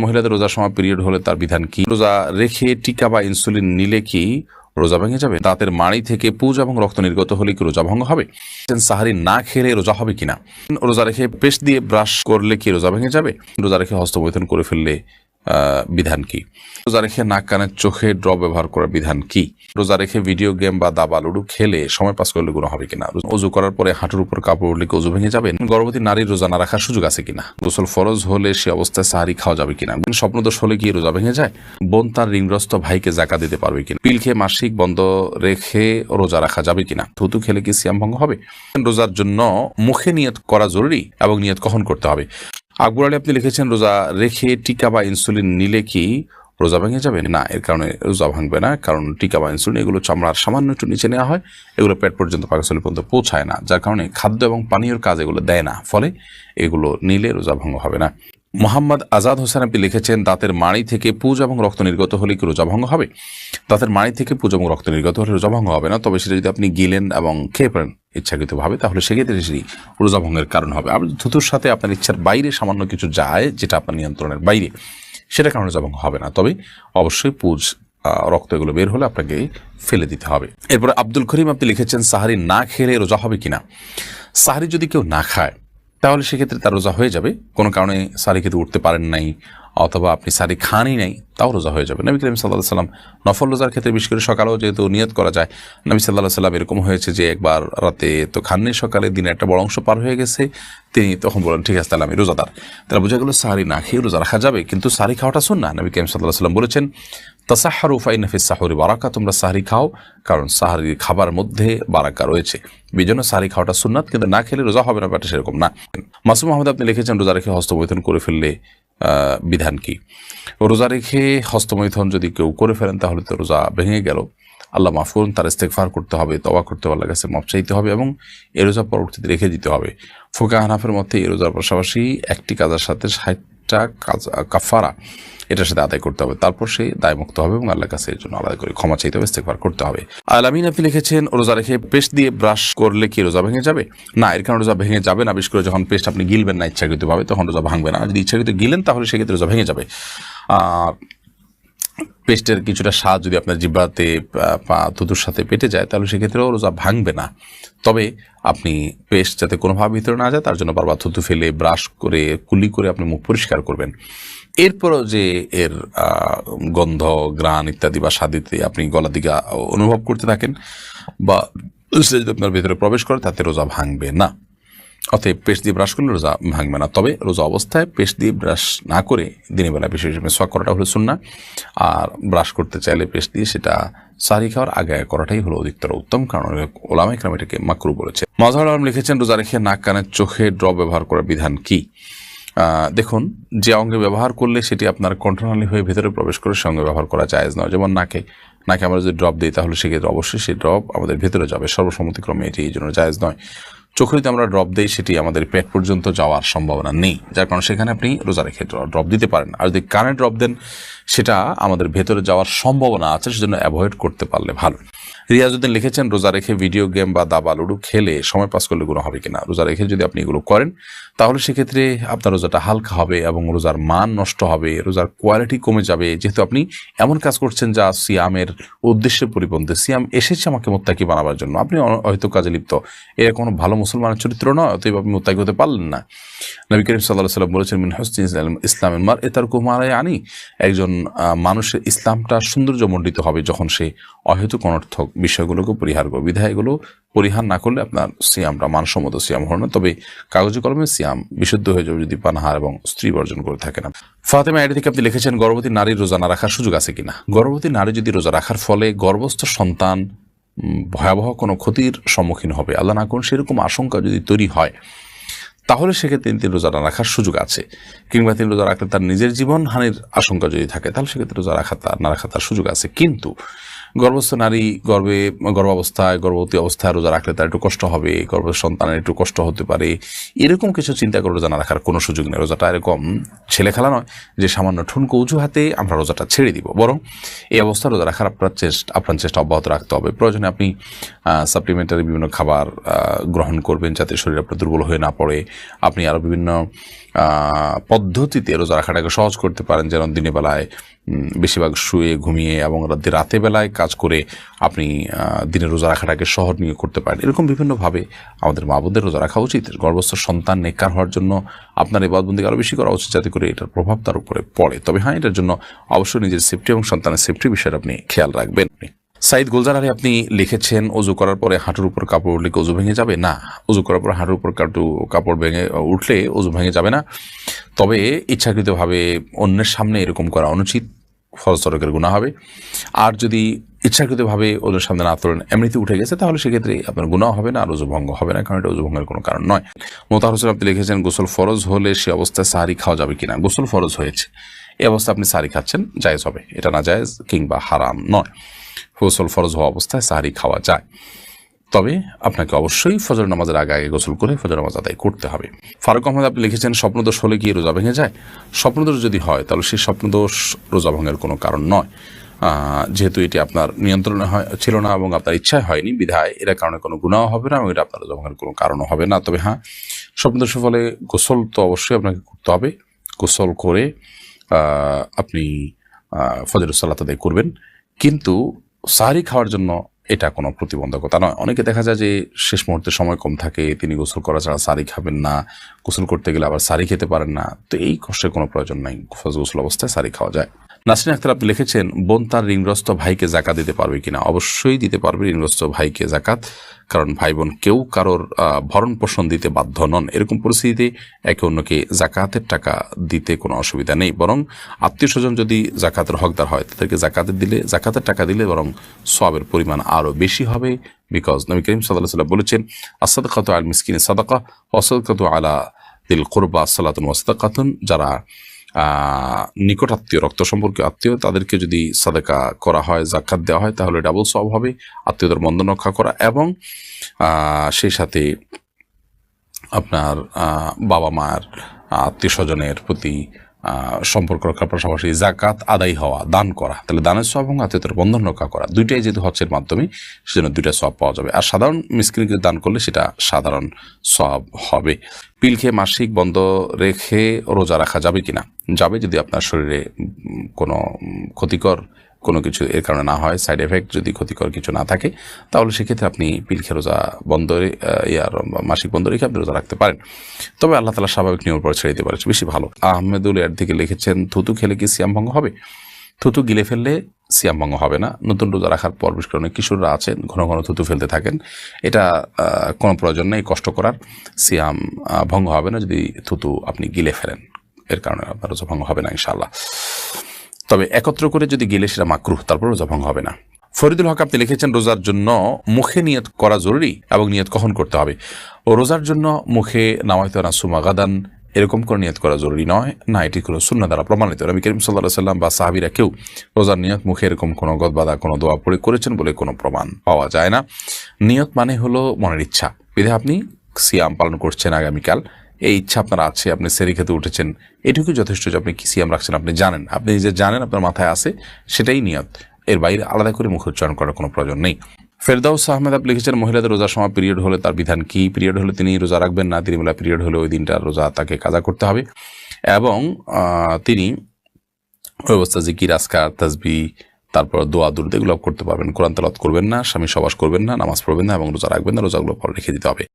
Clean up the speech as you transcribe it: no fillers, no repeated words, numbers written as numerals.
মহিলাদের রোজার সময় পিরিয়ড হলে তার বিধান কি? রোজা রেখে টিকা বা ইনসুলিন নিলে কি রোজা ভেঙে যাবে? দাঁতের মাড়ি থেকে পুজ এবং রক্ত নির্গত হলে কি রোজা ভঙ্গ হবে? সাহারি না খেলে রোজা হবে কিনা? রোজা রেখে পেস্ট দিয়ে ব্রাশ করলে কি রোজা ভেঙে যাবে? রোজা রেখে হস্তমৈথুন করে ফেললে বিধান কি? রোজা রেখে নাক কানের চোখে ড্রপ ব্যবহার করার বিধান কি? রোজা রেখে ভিডিও গেম বা দাবা লুডু খেলে সময় পাস করলে গুনাহ হবে কিনা? অজু করার পরে হাঁটুর উপর কাপড় উঠলে কি অজু ভেঙে যাবে? গর্ভবতী নারীর রোজা না রাখার সুযোগ আছে কিনা? গোসল ফরজ হলে সে অবস্থায় সাহারি খাওয়া যাবে কিনা? স্বপ্নদোষ হলে কি রোজা ভেঙে যায়? বোন তার ঋণগ্রস্ত ভাইকে যাকাত দিতে পারবে কিনা? পিল খেয়ে মাসিক বন্ধ রেখে রোজা রাখা যাবে কিনা? থুতু খেলে কি সিয়াম ভঙ্গ হবে? রোজার জন্য মুখে নিয়ত করা জরুরি এবং নিয়ত কখন করতে হবে? আকবর আলী আপনি লিখেছেন, রোজা রেখে টিকা বা ইনসুলিন নিলে কি রোজা ভেঙে যাবে? না, এর কারণে রোজা ভাঙবে না। কারণ টিকা বা ইনসুলিন এগুলো চামড়ার সামান্য একটু নিচে নেওয়া হয়, এগুলো পেট পর্যন্ত পাকস্থলী পর্যন্ত পৌঁছায় না, যার কারণে খাদ্য এবং পানীয়র কাজ এগুলো দেয় না, ফলে এগুলো নিলে রোজা ভঙ্গ হবে না। মোহাম্মদ আজাদ হোসেন আপনি লিখেছেন, দাঁতের মাড়ি থেকে পুজ এবং রক্ত নির্গত হলে কি রোজা ভঙ্গ হবে? দাঁতের মাড়ি থেকে পুজ এবং রক্ত নির্গত হলে রোজা ভঙ্গ হবে না, তবে সেটা যদি আপনি গিলেন এবং খেয়ে পড়েন ইচ্ছাকৃতভাবে, তাহলে সেক্ষেত্রে সেটি রোজা ভঙ্গের কারণ হবে। আর থুতুর সাথে আপনার ইচ্ছার বাইরে সামান্য কিছু যায়, যেটা আপনার নিয়ন্ত্রণের বাইরে, সেটা কারণে রোজা ভঙ্গ হবে না। তবে অবশ্যই পুজ রক্ত এগুলো বের হলে আপনাকে ফেলে দিতে হবে। এরপরে আব্দুল করিম আপনি লিখেছেন, সাহারি না খেলে রোজা হবে কিনা? সাহারি যদি কেউ না খায় তাহলে সেক্ষেত্রে তার রোজা হয়ে যাবে। কোনো কারণে সাহারি খেতে উঠতে পারেন নাই, অথবা আপনি সাহারি খানই নাই, তাও রোজা হয়ে যাবে। নবী করিম সাল্লাল্লাহু আলাইহি ওয়াসাল্লাম নফল রোজার ক্ষেত্রে বিশেষ করে সকালেও যেহেতু নিয়ত করা যায়, নবী সাল্লাল্লাহু আলাইহি ওয়াসাল্লাম এরকম হয়েছে যে একবার রাতে তো খাননি, সকালে দিনে একটা বড় অংশ পার হয়ে গেছে, তিনি তখন বলেন ঠিক আছে তাহলে আমি রোজাদার। তারা বোঝা গেল সাহারি না খেয়ে রোজা রাখা যাবে, কিন্তু সাহারি খাওয়াটা সুন্নাহ। নবী করিম সাল্লাল্লাহু আলাইহি ওয়াসাল্লাম বলেছেন, তাসাহহারু ফাইন্না ফিস সাহুরি বারাকা, তোমরা সাহারি খাও কারণ সাহারি খাবার মধ্যে বারাকা রয়েছে। বিজন্য সাহারি খাওয়াটা সুন্নাত, কিন্তু না খেলে রোজা হবে না, ব্যাপারটা সেরকম না। মাসুম আহমদ আপনি লিখেছেন, রোজা রেখে হস্তমৈথুন করে ফেললে বিধান কি? রোজা রেখে হস্তমৈথুন যদি কেউ করে ফেলেন তাহলে তো রোজা ভেঙে গেল। আল্লাহ মাফ করুন, তার ইস্তেগফার করতে হবে, তওবা করতে হবে, আল্লাহর কাছে মাফ চাইতে হবে এবং এ রোজা পরবর্তীতে রেখে দিতে হবে। ফুকাহা হানাফের মধ্যে এই রোজার পাশাপাশি একটি কাজার সাথে 60টা কাফারা এটার সাথে আদায় করতে হবে, তারপর সে দায়মুক্ত হবে এবং আল্লাহর কাছে এর জন্য আলাদা করে ক্ষমা চাইতে হবে, ইস্তেগফার করতে হবে। আলামিন আপনি লিখেছেন, রোজা রেখে পেস্ট দিয়ে ব্রাশ করলে কি রোজা ভেঙে যাবে? না, এর কারণে রোজা ভেঙে যাবে না। বিশেষ করে যখন পেস্ট আপনি গিলবেন না ইচ্ছাকৃতভাবে, তখন রোজা ভাঙবে না। যদি ইচ্ছাকৃত গিলেন তাহলে সেক্ষেত্রে রোজা ভেঙে যাবে। পেস্টের কিছুটা স্বাদ যদি আপনার জিহ্বাতে থুতুর সাথে পেটে যায় তাহলে সেক্ষেত্রেও রোজা ভাঙবে না। তবে আপনি পেস্ট যাতে কোনোভাবে ভিতরে না যায় তার জন্য বারবার থুতু ফেলে ব্রাশ করে কুলি করে আপনি মুখ পরিষ্কার করবেন। এরপরও যে এর গন্ধ, ঘ্রাণ ইত্যাদি বা স্বাদিতে আপনি গলা দিকে অনুভব করতে থাকেন বা সে যদি আপনার ভেতরে প্রবেশ করে, তাতে রোজা ভাঙবে না। অতএব পেস্ট দিয়ে ব্রাশ করলে রোজা ভাঙবে না। তবে রোজা অবস্থায় পেস্ট দিয়ে ব্রাশ না করে দিনের বেলা বিশেষ মেসওয়াক করাটা হলো সুন্নাহ, আর ব্রাশ করতে চাইলে পেস্ট দিয়ে সেটা সাহারি খাওয়ার আগে করাটাই হলো অধিকতর উত্তম, কারণ ওলামায়ে কেরাম এটাকে মাকরুহ বলেছে। মাজহারুল আলম লিখেছেন, রোজা রেখে নাক কানের চোখে ড্রপ ব্যবহার করার বিধান কি? দেখুন, যে অঙ্গে ব্যবহার করলে সেটি আপনার কণ্ঠনালী হয়ে ভেতরে প্রবেশ করে সে অঙ্গে ব্যবহার করা জায়েজ নয়। যেমন নাকে আমরা যদি ড্রপ দিই তাহলে সেক্ষেত্রে অবশ্যই সেই ড্রপ আমাদের ভেতরে যাবে, সর্বসম্মতিক্রমে এটি এই জন্য জায়েজ নয়। চোখে যদি আমরা ড্রপ দিই সেটি আমাদের পেট পর্যন্ত যাওয়ার সম্ভাবনা নেই, যার কারণে সেখানে আপনি রোজা রেখে ড্রপ দিতে পারেন। আর যদি কানে ড্রপ দেন সেটা আমাদের ভেতরে যাওয়ার সম্ভাবনা আছে, সেজন্য অ্যাভয়েড করতে পারলে ভালো। রিয়াজউদ্দিন লিখেছেন, রোজা রেখে ভিডিও গেম বা দাবা লুডু খেলে সময় পাস করলে গুনাহ হবে কিনা? রোজা রেখে যদি আপনি এগুলো করেন তাহলে সেক্ষেত্রে আপনার রোজাটা হালকা হবে এবং রোজার মান নষ্ট হবে, রোজার কোয়ালিটি কমে যাবে। যেহেতু আপনি এমন কাজ করছেন যা সিয়ামের উদ্দেশ্যে পরিপন্থী, সিয়াম এসেছে আমাকে মুত্তাকি বানাবার জন্য, আপনি হয়তো কাজে লিপ্ত, এর কোনো ভালো মুসলমানের চরিত্র নয়, অতএব আপনি মুত্তাকি হতে পারলেন না। নবী করিম সাল্লাল্লাহু আলাইহি ওয়াসাল্লাম বলেছেন, মিন হুসনি ইসলামিল মারই তারকুহু মা লা ইয়ানি, একজন মানুষের ইসলামটা সৌন্দর্যমণ্ডিত হবে যখন সে অহেতুক অনর্থক বিষয়গুলোকে পরিহার করবে। বিধায় এগুলো পরিহার না করলে আপনার সিয়ামটা মানসম্মত সিয়াম হবে না, তবে কাগজে কলমে সিয়াম বিশুদ্ধ হয়ে যাবে যদি পানাহার এবং স্ত্রী বর্জন করে থাকে না। ফাতেমা আইডি থেকে আপনি লিখেছেন, গর্ভবতী নারীর রোজা না রাখার সুযোগ আছে কিনা? গর্ভবতী নারী যদি রোজা রাখার ফলে গর্ভস্থ সন্তান ভয়াবহ কোনো ক্ষতির সম্মুখীন হবে, আল্লাহ না করুন সেরকম আশঙ্কা যদি তৈরি হয়, তাহলে সেক্ষেত্রে তিনি রোজা না রাখার সুযোগ আছে। কিংবা তিনি রোজা রাখলে তার নিজের জীবন হানির আশঙ্কা যদি থাকে তাহলে সেক্ষেত্রে রোজা না রাখা তার সুযোগ আছে। কিন্তু গর্ভস্থ নারী গর্ভবতী অবস্থায় রোজা রাখলে তার একটু কষ্ট হবে, গর্ভস্থ সন্তানের একটু কষ্ট হতে পারে, এরকম কিছু চিন্তা করে রোজা না রাখার কোনো সুযোগ নেই। রোজাটা এরকম ছেলে খেলা নয় যে সামান্য ঠুনকো অজুহাতে আমরা রোজাটা ছেড়ে দিব, বরং এই অবস্থা রোজা রাখার আপনার চেষ্টা অব্যাহত রাখতে হবে। প্রয়োজনে আপনি সাপ্লিমেন্টারি বিভিন্ন খাবার গ্রহণ করবেন যাতে শরীর আপনার দুর্বল হয়ে না পড়ে, আপনি আরও বিভিন্ন পদ্ধতিতে রোজা রাখাটাকে সহজ করতে পারেন, যেন দিনের বেলায় বেশিরভাগ শুয়ে ঘুমিয়ে এবং রাতে বেলায় কাজ করে আপনি দিনের রোজা রাখাটাকে সহজ নিয়ে করতে পারেন। এরকম বিভিন্নভাবে আমাদের মা বোনদের রোজা রাখা উচিত। গর্ভস্থ সন্তান নেককার হওয়ার জন্য আপনার ইবাদতবন্দিকে আরও বেশি করা উচিত, যাতে করে এটার প্রভাব তার উপরে পড়ে। তবে হ্যাঁ, এটার জন্য অবশ্যই নিজের সেফটি এবং সন্তানের সেফটির বিষয়ে আপনি খেয়াল রাখবেন। সাইদ গুলজার আলী আপনি লিখেছেন, অজু করার পরে হাঁটুর উপর কাপড় উঠলে অজু ভেঙে যাবে? না, অজু করার পর হাঁটুর উপর কাপড় ভেঙে উঠলে অজু ভেঙে যাবে না। তবে ইচ্ছাকৃতভাবে অন্যের সামনে এরকম করা অনুচিত, ফরজ তরকের গুনাহ হবে। আর যদি ইচ্ছাকৃতভাবে ওদের সামনে না তোলেন, এমনিতে উঠে গেছে, তাহলে সেক্ষেত্রে আপনার গুনাহ হবে না, আর অজু ভঙ্গ হবে না, কারণ এটা অজু ভঙ্গের কোনো কারণ নয়। মোতাহার হোসেন আপনি লিখেছেন, গোসল ফরজ হলে সে অবস্থায় সাহারি খাওয়া যাবে কিনা? গোসল ফরজ হয়েছে, এই অবস্থায় আপনি সাহারি খাচ্ছেন, জায়েজ হবে, এটা না জায়েজ কিংবা হারাম নয়। গোসল ফরজ হওয়া অবস্থায় সাহারি খাওয়া যায়, তবে আপনাকে অবশ্যই ফজর নামাজের আগে আগে গোসল করে ফজর নামাজ আদায় করতে হবে। ফারুক আহমদ আপনি লিখেছেন, স্বপ্নদোষ হলে কি রোজা ভেঙে যায়? স্বপ্নদোষ যদি হয় তাহলে সেই স্বপ্নদোষ রোজা ভঙ্গের কোনো কারণ নয়, যেহেতু এটি আপনার নিয়ন্ত্রণে ছিল না এবং আপনার ইচ্ছায় হয়নি, বিধায় এর কারণে কোনো গুনাহ হবে না এবং এটা আপনার রোজা ভঙ্গের কোনো কারণও হবে না। তবে হ্যাঁ, স্বপ্নদোষের ফলে গোসল তো অবশ্যই আপনাকে করতে হবে। গোসল করে আপনি ফজরের সালাত আদায় করবেন, কিন্তু সাহারি খাওয়ার জন্য এটা কোনো প্রতিবন্ধকতা নয়। অনেকে দেখা যায় যে শেষ মুহূর্তে সময় কম থাকে, তিনি গোসল করা ছাড়া সাহারি খাবেন না, গোসল করতে গেলে আবার সাহারি খেতে পারেন না, তো এই কষ্টের কোনো প্রয়োজন নাই, গোসল অবস্থায় সাহারি খাওয়া যায়। নাসরিন আক্তার আপনি লিখেছেন, বোন তার ঋণগ্রস্ত ভাইকে জাকাত দিতে পারবে কিনা? অবশ্যই দিতে পারবে ঋণগ্রস্ত ভাইকে জাকাত, কারণ ভাই বোন কেউ কারোর ভরণ পোষণ দিতে বাধ্য নন। এরকম পরিস্থিতিতে একে অন্যকে জাকাতের টাকা দিতে কোনো অসুবিধা নেই, বরং আত্মীয় স্বজন যদি জাকাতের হকদার হয় তাদেরকে জাকাতের টাকা দিলে বরং সওয়াবের পরিমাণ আরও বেশি হবে। বিকজ নবী করিম সাল্লাল্লাহু আলাইহি ওয়াসাল্লাম বলেছেন, আস-সাদাকাতু আল মিসকিনি সাদাকা ওয়া সাদাকাতু আলা দিল কুরবা সালাতুন ওয়া সাদাকাতুন, যারা নিকটাত্মীয় রক্ত সম্পর্কীয় আত্মীয় তাদেরকে যদি সাদাকা করা হয়, জাকাত দেওয়া হয়, তাহলে ডাবল সওয়াব হবে আত্মীয়দের বন্ধন রক্ষা করা, এবং সেই সাথে আপনার বাবা মার আত্মীয় স্বজনের প্রতি সম্পর্ক রক্ষার পাশাপাশি জাকাত আদায় হওয়া, দান করা, তাহলে দানের সওয়াব এবং আত্মীয়তার বন্ধন রক্ষা করা দুইটাই যেহেতু হজের মাধ্যমে, সেজন্য দুইটা সওয়াব পাওয়া যাবে। আর সাধারণ মিসকিনকে দান করলে সেটা সাধারণ সওয়াব হবে। পিল খেয়ে মাসিক বন্ধ রেখে রোজা রাখা যাবে কিনা? যাবে, যদি আপনার শরীরে কোনো ক্ষতিকর কোনো কিছু এর কারণে না হয়, সাইড এফেক্ট যদি ক্ষতিকর কিছু না থাকে, তাহলে সেক্ষেত্রে আপনি পিল খেয়ে রোজা মাসিক বন্ধ রেখে আপনি রোজা রাখতে পারেন। তবে আল্লাহ তাআলা স্বাভাবিক নিয়মের পরে ছেড়ে দিতে পারে, বেশি ভালো। আহমেদুল এর দিকে লিখেছেন, থুতু খেলে কি সিয়াম ভঙ্গ হবে? থুতু গিলে ফেললে সিয়াম ভঙ্গ হবে না। নতুন রোজা রাখার পর বিশেষ করে অনেক কিশোররা আছেন ঘন ঘন থুতু ফেলতে থাকেন, এটা কোনো প্রয়োজন নেই কষ্ট করার। সিয়াম ভঙ্গ হবে না যদি থুতু আপনি গিলে ফেলেন, এর কারণে আপনার রোজা ভঙ্গ হবে না ইনশাআল্লাহ। তবে একত্র করে যদি গেলে সেটা মাকরুহ, তারপর রোজা ভঙ্গ হবে না। ফরিদুল হক আপনি লিখেছেন, রোজার জন্য মুখে নিয়ত করা জরুরি এবং নিয়ত কখন করতে হবে? ও রোজার জন্য মুখে নাওয়াইতু আন আসুমা গাদান এরকম করে নিয়ত করা জরুরি নয়, না এটি কোনো সুন্নাহ দ্বারা প্রমাণিত। নবী করিম সাল্লাল্লাহু আলাইহি ওয়াসাল্লাম বা সাহাবীরা কেউ রোজার নিয়ত মুখে এরকম কোনো গদবাদা কোনো দোয়া পড়ে করেছেন বলে কোনো প্রমাণ পাওয়া যায় না। নিয়ত মানে হলো মনের ইচ্ছা, বিধায় আপনি সিয়াম পালন করছেন আগামীকাল, এই ইচ্ছা আপনার আছে, আপনি সেরি খেতে উঠেছেন, এটুকু যথেষ্ট যে আপনি কি সিয়াম রাখছেন আপনি জানেন, আপনি নিজে জানেন, আপনার মাথায় আছে, সেটাই নিয়ত। এর বাইরে আলাদা করে মুখ উচ্চারণ করার কোনো প্রয়োজন নেই। ফেরদাউস আহমেদ আপনি লিখেছেন, মহিলাদের রোজার সময় পিরিয়ড হলে তার বিধান কি? পিরিয়ড হলে তিনি রোজা রাখবেন না, তিনি বলে পিরিয়ড হলে ওই দিনটা রোজা তাকে কাজা করতে হবে, এবং তিনি ওই অবস্থা জিকির, আজকার, তাসবিহ, তারপর দোয়া দুরূদ এগুলো করতে পারবেন। কোরআন তেলাওয়াত করবেন না, স্বামী সহবাস করবেন না, নামাজ পড়বেন না এবং রোজা রাখবেন না, রোজাগুলো পরে রেখে দিতে হবে।